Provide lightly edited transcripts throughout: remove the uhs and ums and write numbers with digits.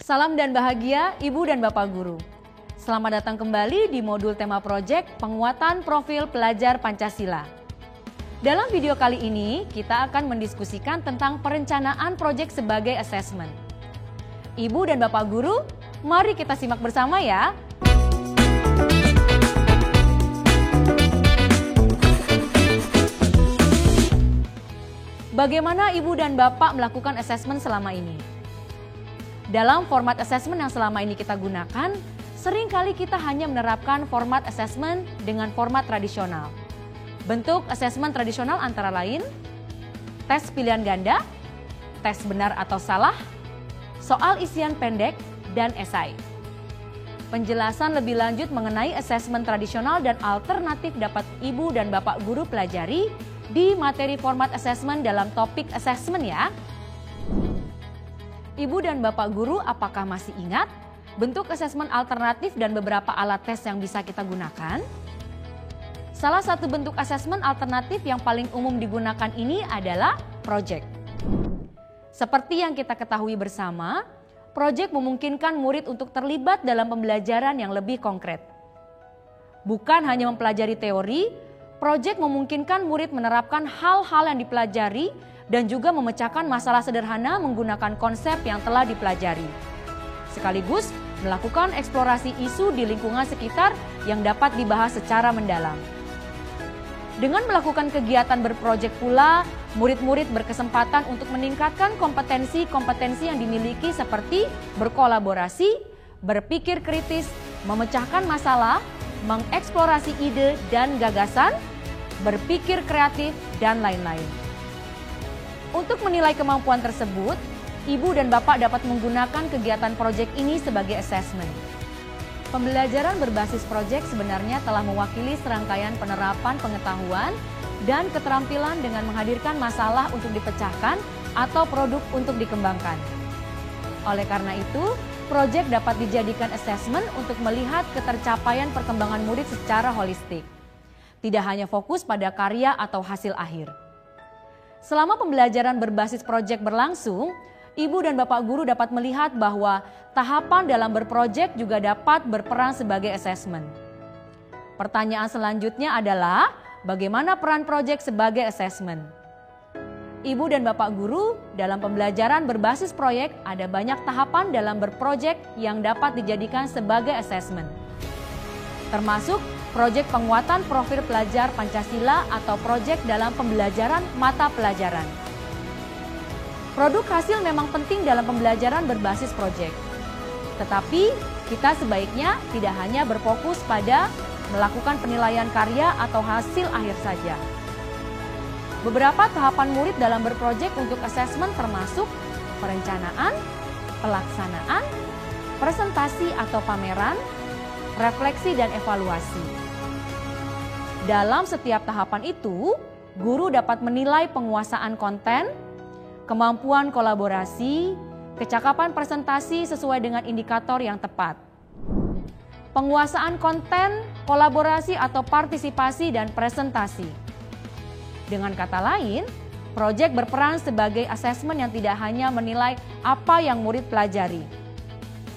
Salam dan bahagia Ibu dan Bapak Guru. Selamat datang kembali di modul tema proyek penguatan profil pelajar Pancasila. Dalam video kali ini kita akan mendiskusikan tentang perencanaan proyek sebagai asesmen. Ibu dan Bapak Guru, mari kita simak bersama ya. Bagaimana Ibu dan Bapak melakukan asesmen selama ini? Dalam format asesmen yang selama ini kita gunakan, seringkali kita hanya menerapkan format asesmen dengan format tradisional. Bentuk asesmen tradisional antara lain, tes pilihan ganda, tes benar atau salah, soal isian pendek, dan esai. Penjelasan lebih lanjut mengenai asesmen tradisional dan alternatif dapat Ibu dan Bapak Guru pelajari di materi format asesmen dalam topik asesmen ya. Ibu dan Bapak Guru, apakah masih ingat bentuk asesmen alternatif dan beberapa alat tes yang bisa kita gunakan? Salah satu bentuk asesmen alternatif yang paling umum digunakan ini adalah proyek. Seperti yang kita ketahui bersama, proyek memungkinkan murid untuk terlibat dalam pembelajaran yang lebih konkret. Bukan hanya mempelajari teori, proyek memungkinkan murid menerapkan hal-hal yang dipelajari dan juga memecahkan masalah sederhana menggunakan konsep yang telah dipelajari. Sekaligus melakukan eksplorasi isu di lingkungan sekitar yang dapat dibahas secara mendalam. Dengan melakukan kegiatan berproyek pula, murid-murid berkesempatan untuk meningkatkan kompetensi-kompetensi yang dimiliki seperti berkolaborasi, berpikir kritis, memecahkan masalah, mengeksplorasi ide dan gagasan, berpikir kreatif, dan lain-lain. Untuk menilai kemampuan tersebut, Ibu dan Bapak dapat menggunakan kegiatan proyek ini sebagai asesmen. Pembelajaran berbasis proyek sebenarnya telah mewakili serangkaian penerapan pengetahuan dan keterampilan dengan menghadirkan masalah untuk dipecahkan atau produk untuk dikembangkan. Oleh karena itu, proyek dapat dijadikan asesmen untuk melihat ketercapaian perkembangan murid secara holistik. Tidak hanya fokus pada karya atau hasil akhir. Selama pembelajaran berbasis proyek berlangsung, Ibu dan Bapak Guru dapat melihat bahwa tahapan dalam berproyek juga dapat berperan sebagai asesmen. Pertanyaan selanjutnya adalah, bagaimana peran proyek sebagai asesmen? Ibu dan Bapak Guru, dalam pembelajaran berbasis proyek ada banyak tahapan dalam berproyek yang dapat dijadikan sebagai asesmen. Termasuk proyek penguatan profil pelajar Pancasila atau proyek dalam pembelajaran mata pelajaran. Produk hasil memang penting dalam pembelajaran berbasis proyek. Tetapi kita sebaiknya tidak hanya berfokus pada melakukan penilaian karya atau hasil akhir saja. Beberapa tahapan murid dalam berproyek untuk asesmen termasuk perencanaan, pelaksanaan, presentasi atau pameran, refleksi dan evaluasi. Dalam setiap tahapan itu, guru dapat menilai penguasaan konten, kemampuan kolaborasi, kecakapan presentasi sesuai dengan indikator yang tepat. Penguasaan konten, kolaborasi atau partisipasi dan presentasi. Dengan kata lain, proyek berperan sebagai asesmen yang tidak hanya menilai apa yang murid pelajari,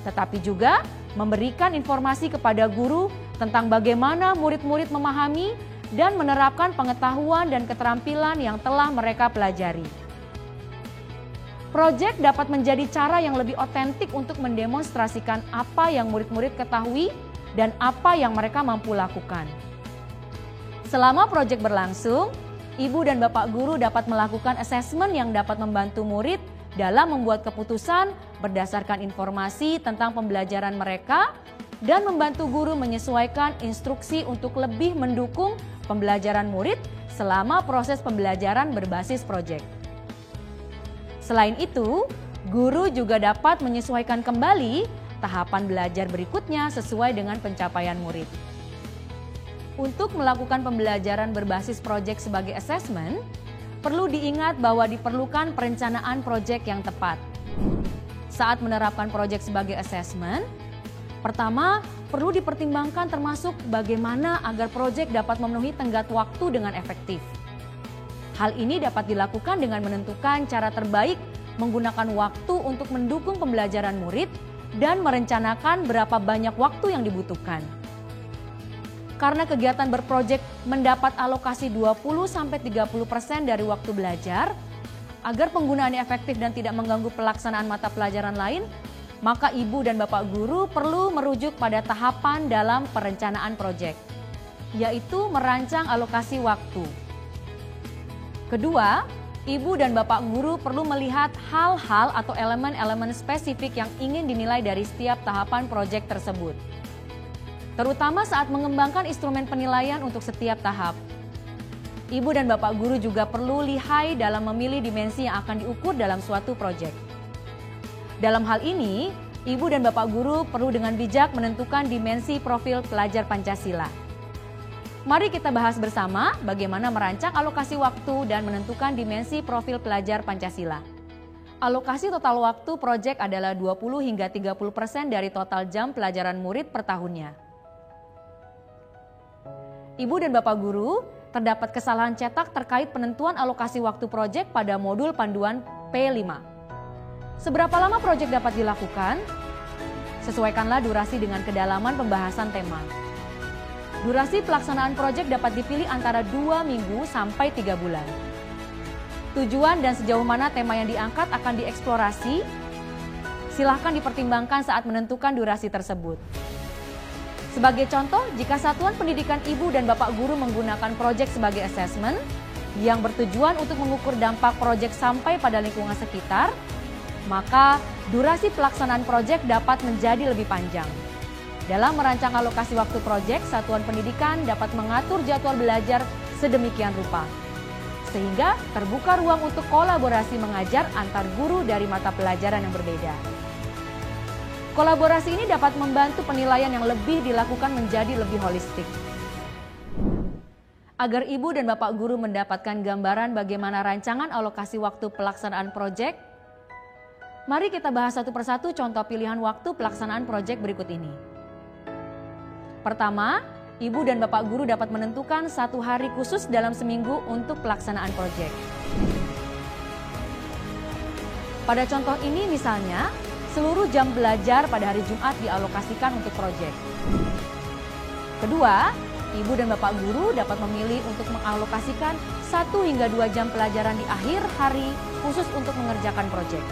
tetapi juga memberikan informasi kepada guru tentang bagaimana murid-murid memahami dan menerapkan pengetahuan dan keterampilan yang telah mereka pelajari. Proyek dapat menjadi cara yang lebih otentik untuk mendemonstrasikan apa yang murid-murid ketahui dan apa yang mereka mampu lakukan. Selama proyek berlangsung, Ibu dan Bapak Guru dapat melakukan asesmen yang dapat membantu murid dalam membuat keputusan berdasarkan informasi tentang pembelajaran mereka dan membantu guru menyesuaikan instruksi untuk lebih mendukung pembelajaran murid selama proses pembelajaran berbasis proyek. Selain itu, guru juga dapat menyesuaikan kembali tahapan belajar berikutnya sesuai dengan pencapaian murid. Untuk melakukan pembelajaran berbasis proyek sebagai asesmen, perlu diingat bahwa diperlukan perencanaan proyek yang tepat. Saat menerapkan proyek sebagai asesmen, pertama, perlu dipertimbangkan termasuk bagaimana agar proyek dapat memenuhi tenggat waktu dengan efektif. Hal ini dapat dilakukan dengan menentukan cara terbaik menggunakan waktu untuk mendukung pembelajaran murid dan merencanakan berapa banyak waktu yang dibutuhkan. Karena kegiatan berproyek mendapat alokasi 20-30% dari waktu belajar, agar penggunaannya efektif dan tidak mengganggu pelaksanaan mata pelajaran lain, maka ibu dan bapak guru perlu merujuk pada tahapan dalam perencanaan proyek, yaitu merancang alokasi waktu. Kedua, ibu dan bapak guru perlu melihat hal-hal atau elemen-elemen spesifik yang ingin dinilai dari setiap tahapan proyek tersebut, terutama saat mengembangkan instrumen penilaian untuk setiap tahap. Ibu dan bapak guru juga perlu lihai dalam memilih dimensi yang akan diukur dalam suatu proyek. Dalam hal ini, ibu dan bapak guru perlu dengan bijak menentukan dimensi profil pelajar Pancasila. Mari kita bahas bersama bagaimana merancang alokasi waktu dan menentukan dimensi profil pelajar Pancasila. Alokasi total waktu proyek adalah 20 hingga 30% dari total jam pelajaran murid per tahunnya. Ibu dan bapak guru, terdapat kesalahan cetak terkait penentuan alokasi waktu proyek pada modul panduan P5. Seberapa lama proyek dapat dilakukan? Sesuaikanlah durasi dengan kedalaman pembahasan tema. Durasi pelaksanaan proyek dapat dipilih antara 2 minggu sampai 3 bulan. Tujuan dan sejauh mana tema yang diangkat akan dieksplorasi, silahkan dipertimbangkan saat menentukan durasi tersebut. Sebagai contoh, jika satuan pendidikan ibu dan bapak guru menggunakan proyek sebagai asesmen yang bertujuan untuk mengukur dampak proyek sampai pada lingkungan sekitar, maka durasi pelaksanaan proyek dapat menjadi lebih panjang. Dalam merancang alokasi waktu proyek, satuan pendidikan dapat mengatur jadwal belajar sedemikian rupa, sehingga terbuka ruang untuk kolaborasi mengajar antar guru dari mata pelajaran yang berbeda. Kolaborasi ini dapat membantu penilaian yang lebih dilakukan menjadi lebih holistik. Agar ibu dan bapak guru mendapatkan gambaran bagaimana rancangan alokasi waktu pelaksanaan proyek, mari kita bahas satu persatu contoh pilihan waktu pelaksanaan proyek berikut ini. Pertama, ibu dan bapak guru dapat menentukan 1 hari khusus dalam seminggu untuk pelaksanaan proyek. Pada contoh ini misalnya, seluruh jam belajar pada hari Jumat dialokasikan untuk proyek. Kedua, ibu dan bapak guru dapat memilih untuk mengalokasikan 1 hingga 2 jam pelajaran di akhir hari khusus untuk mengerjakan proyek.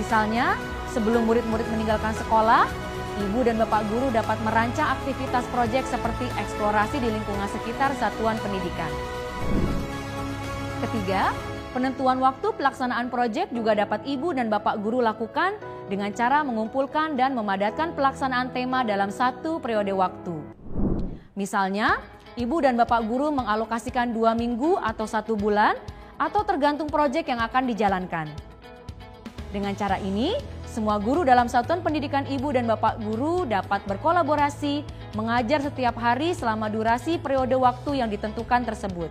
Misalnya, sebelum murid-murid meninggalkan sekolah, ibu dan bapak guru dapat merancang aktivitas proyek seperti eksplorasi di lingkungan sekitar satuan pendidikan. Ketiga, penentuan waktu pelaksanaan proyek juga dapat ibu dan bapak guru lakukan dengan cara mengumpulkan dan memadatkan pelaksanaan tema dalam 1 periode waktu. Misalnya, ibu dan bapak guru mengalokasikan 2 minggu atau 1 bulan, atau tergantung proyek yang akan dijalankan. Dengan cara ini, semua guru dalam satuan pendidikan ibu dan bapak guru dapat berkolaborasi, mengajar setiap hari selama durasi periode waktu yang ditentukan tersebut.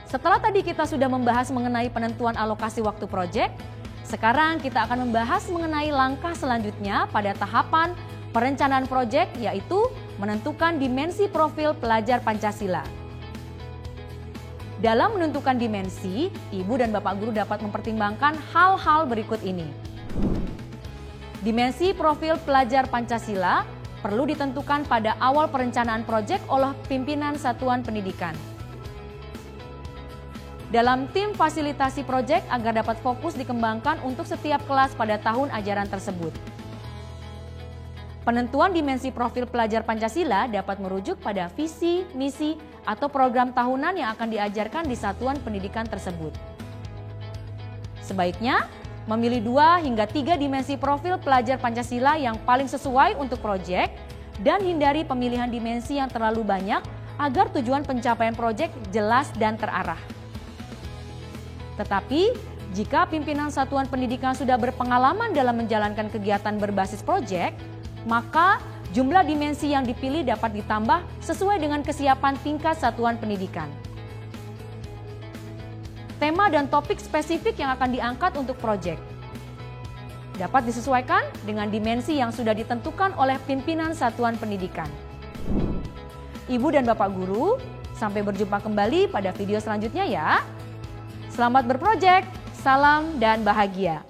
Setelah tadi kita sudah membahas mengenai penentuan alokasi waktu proyek, sekarang kita akan membahas mengenai langkah selanjutnya pada tahapan perencanaan proyek, yaitu menentukan dimensi profil pelajar Pancasila. Dalam menentukan dimensi, ibu dan bapak guru dapat mempertimbangkan hal-hal berikut ini. Dimensi profil pelajar Pancasila perlu ditentukan pada awal perencanaan proyek oleh pimpinan satuan pendidikan. Dalam tim fasilitasi proyek agar dapat fokus dikembangkan untuk setiap kelas pada tahun ajaran tersebut. Penentuan dimensi profil pelajar Pancasila dapat merujuk pada visi, misi, atau program tahunan yang akan diajarkan di satuan pendidikan tersebut. Sebaiknya memilih 2 hingga 3 dimensi profil pelajar Pancasila yang paling sesuai untuk proyek dan hindari pemilihan dimensi yang terlalu banyak agar tujuan pencapaian proyek jelas dan terarah. Tetapi, jika pimpinan satuan pendidikan sudah berpengalaman dalam menjalankan kegiatan berbasis proyek, maka jumlah dimensi yang dipilih dapat ditambah sesuai dengan kesiapan tingkat satuan pendidikan. Tema dan topik spesifik yang akan diangkat untuk proyek dapat disesuaikan dengan dimensi yang sudah ditentukan oleh pimpinan satuan pendidikan. Ibu dan bapak guru, sampai berjumpa kembali pada video selanjutnya ya. Selamat berproyek, Salam dan bahagia.